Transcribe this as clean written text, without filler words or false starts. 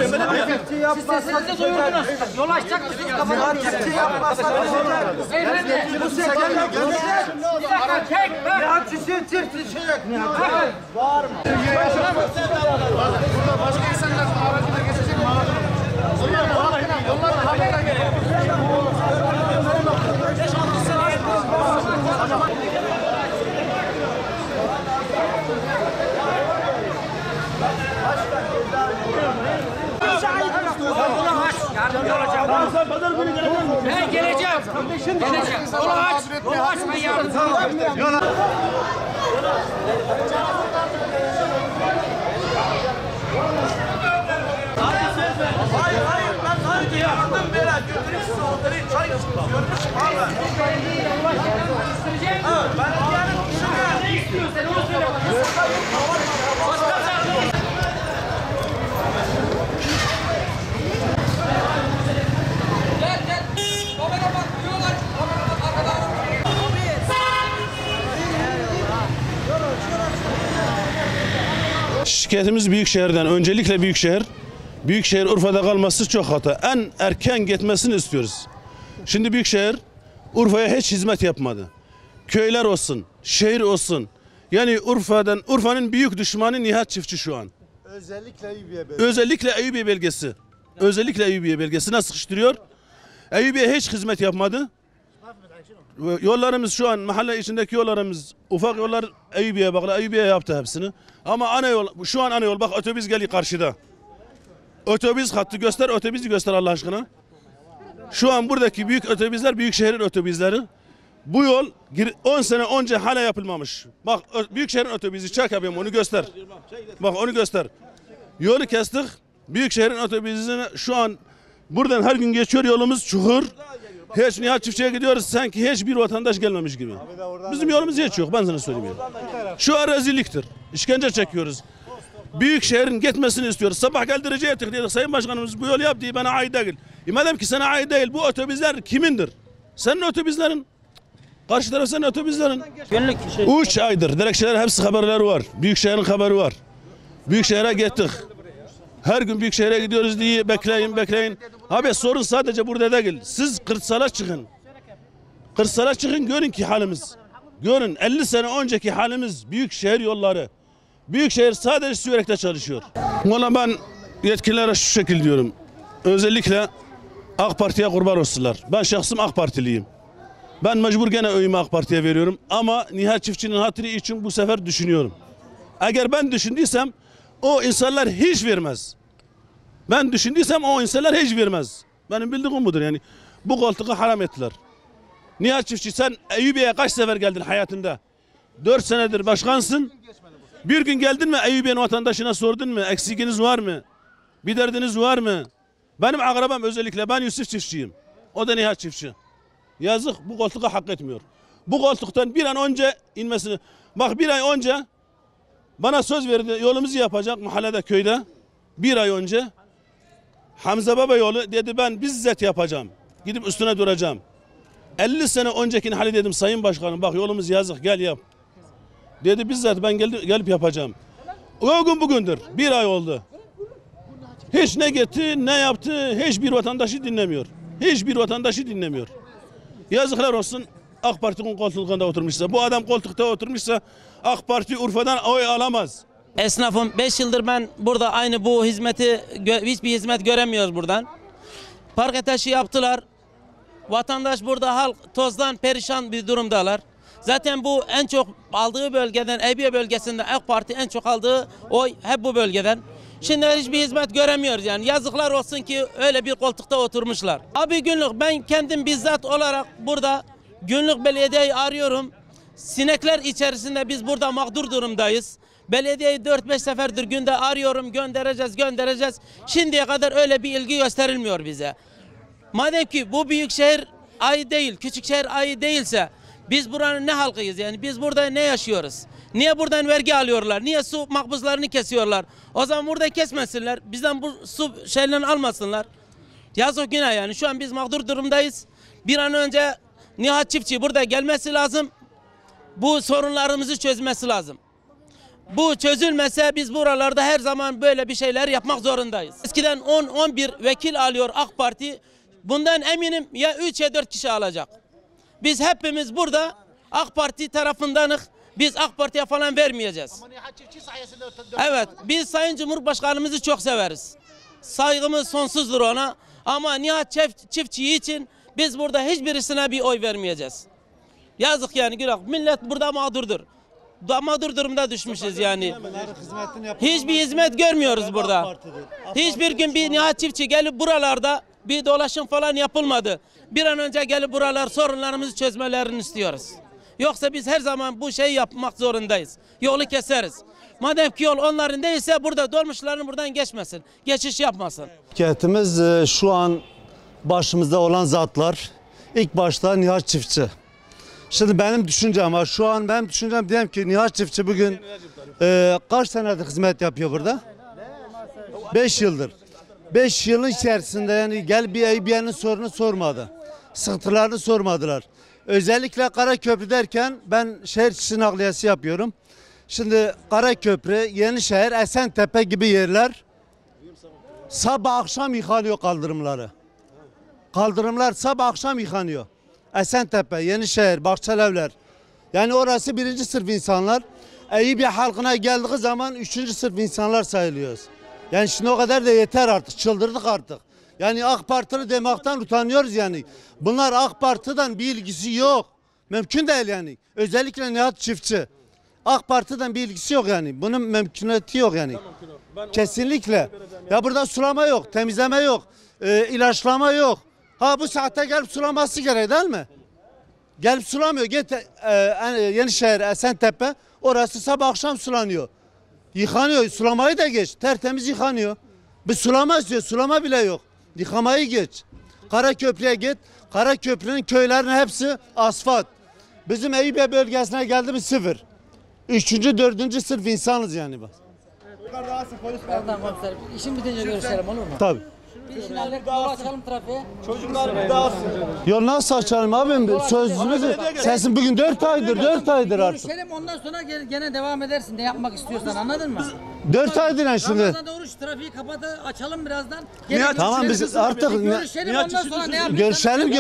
Siz sesinizi duyurdunuz. Yol açacak mısınız? Çiftçi yapmazsak Beyefendi. Bir dakika çek. ya çiftçi Burada başka insanlar aracına geçecek mi? Yollar habere geliyor. Ben geleceğim. Geleceğim. Yolu aç. Yolu aç ben yardımcı olacağım. Hayır ben daha önce yardım bela götürüp size oturayım çay görmüşüm abi. Evet ben yarın Ne istiyorsun sen onu söyle bana. Gel gel. Kamera bak. Yol aç. Kamera bak arkadan. Şikayetimiz Büyükşehir'den. Öncelikle Büyükşehir. Büyükşehir Urfa'da kalması çok hata. En erken gitmesini istiyoruz. Şimdi Büyükşehir Urfa'ya hiç hizmet yapmadı. Köyler olsun, şehir olsun. Yani Urfa'nın büyük düşmanı Nihat Çiftçi şu an. Özellikle Eyüpiye bölgesi. Özellikle Eyüpiye belgesi. Özellikle Eyüpiye belgesine sıkıştırıyor. Eyüpiye hiç hizmet yapmadı. Yollarımız şu an mahalle içindeki yollarımız ufak yollar Eyüpiye'ye bağlı. Eyüpiye yaptı hepsini. Ama ana yol şu an ana yol bak otobüs geliyor karşıda. Otobüs hattı göster, otobüsü göster Allah aşkına. Şu an buradaki büyük otobüsler Büyükşehir'in otobüsleri. Bu yol 10 sene önce hala yapılmamış. Bak Büyükşehir'in otobüsü çek abim onu göster. Bak onu göster. Yolu kestik. Büyükşehir'in otobüsüne şu an buradan her gün geçiyor yolumuz çukur. Hiç Nihat Çiftçi'ye gidiyoruz sanki hiçbir vatandaş gelmemiş gibi. Bizim yolumuz hiç yok ben sana söyleyeyim. Şu an rezilliktir. İşkence çekiyoruz. Büyükşehir'in gitmesini istiyoruz. Sabah geldirecektik dedik. Sayın Başkanımız bu yol yaptı bana ait değil. Madem ki sana ait değil bu otobüsler kimindir? Senin otobüslerin. Karşı taraf senin otobüslerin. Günlük 3 aydır dilekçeler hepsi haberleri var. Büyükşehir'in haberi var. Büyükşehir'e gittik. Her gün Büyükşehir'e gidiyoruz diye bekleyin. Abi sorun sadece burada değil. Siz kırsala çıkın. Kırsala çıkın görün ki halimiz. Görün 50 sene önceki halimiz Büyükşehir yolları. Büyükşehir sadece Sürek'te çalışıyor. Valla ben yetkililere şu şekil diyorum. Özellikle AK Parti'ye kurban olsunlar. Ben şahsım AK Partiliyim. Ben mecbur gene oyumu AK Parti'ye veriyorum. Ama Nihat Çiftçi'nin hatırı için bu sefer düşünüyorum. Eğer ben düşündüysem o insanlar hiç vermez. Ben düşündüysem o insanlar hiç vermez. Benim bildiğim budur yani. Bu koltuğu haram ettiler. Nihat Çiftçi sen Eyüpiye'ye kaç sefer geldin hayatında? 4 senedir başkansın. Bir gün geldin mi Eyüpiye'nin vatandaşına sordun mu? Eksikiniz var mı? Bir derdiniz var mı? Benim akrabam özellikle ben Yusuf Çiftçiyim. O da Nihat Çiftçi. Yazık bu koltuğa hak etmiyor. Bu koltuktan bir an önce inmesini. Bak bir ay önce bana söz verdi yolumuzu yapacak mahallede köyde. Bir ay önce Hamza Baba yolu dedi ben bizzat yapacağım. Gidip üstüne duracağım. 50 sene öncekini hali dedim Sayın Başkanım bak yolumuz yazık gel yap. Dedi bizzat ben gelip yapacağım. O gün bugündür. Bir ay oldu. Hiç ne gitti ne yaptı hiçbir vatandaşı dinlemiyor. Hiçbir vatandaşı dinlemiyor. Yazıklar olsun AK Parti'nin koltuğunda oturmuşsa. Bu adam koltukta oturmuşsa AK Parti Urfa'dan oy alamaz. Esnafım 5 yıldır ben burada aynı bu hizmeti hiçbir hizmet göremiyoruz buradan. Park ateşi yaptılar. Vatandaş burada halk tozdan perişan bir durumdalar. Zaten bu en çok aldığı bölgeden Eyüpiye bölgesinde AK Parti en çok aldığı oy hep bu bölgeden. Şimdi hiçbir hizmet göremiyoruz yani. Yazıklar olsun ki öyle bir koltukta oturmuşlar. Abi günlük ben kendim bizzat olarak burada günlük belediyeyi arıyorum. Sinekler içerisinde biz burada mağdur durumdayız. Belediyeyi 4-5 seferdir günde arıyorum göndereceğiz. Şimdiye kadar öyle bir ilgi gösterilmiyor bize. Madem ki bu büyükşehir ait değil, küçükşehir ait değilse biz buranın ne halkıyız yani biz burada ne yaşıyoruz? Niye buradan vergi alıyorlar? Niye su makbuzlarını kesiyorlar? O zaman burada kesmesinler. Bizden bu su şeylerini almasınlar. Yazık günah yani. Şu an biz mağdur durumdayız. Bir an önce Nihat Çiftçi burada gelmesi lazım. Bu sorunlarımızı çözmesi lazım. Bu çözülmese biz buralarda her zaman böyle bir şeyler yapmak zorundayız. Eskiden 10-11 vekil alıyor AK Parti. Bundan eminim ya 3 ya 4 kişi alacak. Biz hepimiz burada AK Parti tarafındanız. Biz AK Parti'ye falan vermeyeceğiz. Evet, biz Sayın Cumhurbaşkanımızı çok severiz. Saygımız sonsuzdur ona. Ama Nihat Çiftçi için biz burada hiçbirisine bir oy vermeyeceğiz. Yazık yani günah. Millet burada mağdurdur. Mağdur durumda düşmüşüz yani. Hiçbir hizmet görmüyoruz burada. Hiçbir gün bir Nihat Çiftçi gelip buralarda bir dolaşım falan yapılmadı. Bir an önce gelip buralar sorunlarımızı çözmelerini istiyoruz. Yoksa biz her zaman bu şeyi yapmak zorundayız. Yolu keseriz. Madem ki yol onların değilse burada dolmuşların buradan geçmesin. Geçiş yapmasın. Şirketimiz şu an başımızda olan zatlar ilk başta Nihat Çiftçi. Şimdi benim düşüncem var. Şu an benim düşüncem diyeyim ki Nihat Çiftçi bugün kaç senedir hizmet yapıyor burada? 5 yıldır. 5 yılın içerisinde yani gel bir AB'nin sorunu sormadı. Sıkıntılarını sormadılar. Özellikle Karaköprü derken ben şehir içi nakliyesi yapıyorum. Şimdi Karaköprü, Yenişehir, Esentepe gibi yerler sabah akşam yıkanıyor kaldırımları. Kaldırımlar sabah akşam yıkanıyor. Esentepe, Yenişehir, Bahçelievler. Yani orası 1. sınıf insanlar. Eyüpiye halkına geldiği zaman 3. sınıf insanlar sayılıyoruz. Yani şimdi o kadar da yeter artık. Çıldırdık artık. Yani AK Partili demekten utanıyoruz yani. Bunlar AK Parti'den bir ilgisi yok. Mümkün değil yani. Özellikle Nihat Çiftçi. AK Parti'den bir ilgisi yok yani. Bunun mümkünatı yok yani. Kesinlikle. Ya burada sulama yok, temizleme yok, ilaçlama yok. Ha bu saatte gelip sulaması gerek değil mi? Gelip sulamıyor. Git Yenişehir, Esentepe orası sabah akşam sulanıyor. Yıkanıyor. Sulamayı da geç. Tertemiz yıkanıyor. Bir sulama istiyor. Sulama bile yok. Yıkamayı geç. Karaköprü'ye git. Karaköprü'nün köylerinin hepsi asfalt. Bizim Eyüpiye bölgesine geldi mi sıfır. 3. 4. sınıf insanız yani bak. Tamam komiserim. İşim bitince görüşelim olur mu? Tabii. Biz şimdi hallettik. Yola çıkalım trafiğe. Yol nasıl açalım abim? Sözümüzü. Sensin bugün 4 aydır artık. Görüşelim ondan sonra gene devam edersin de yapmak istiyorsan anladın mı? 4 aydır yani şimdi. Ramazan'da oruç trafiği açalım birazdan. Tamam biz artık Görüşelim ondan sonra ne yapıyorsan. görüşelim.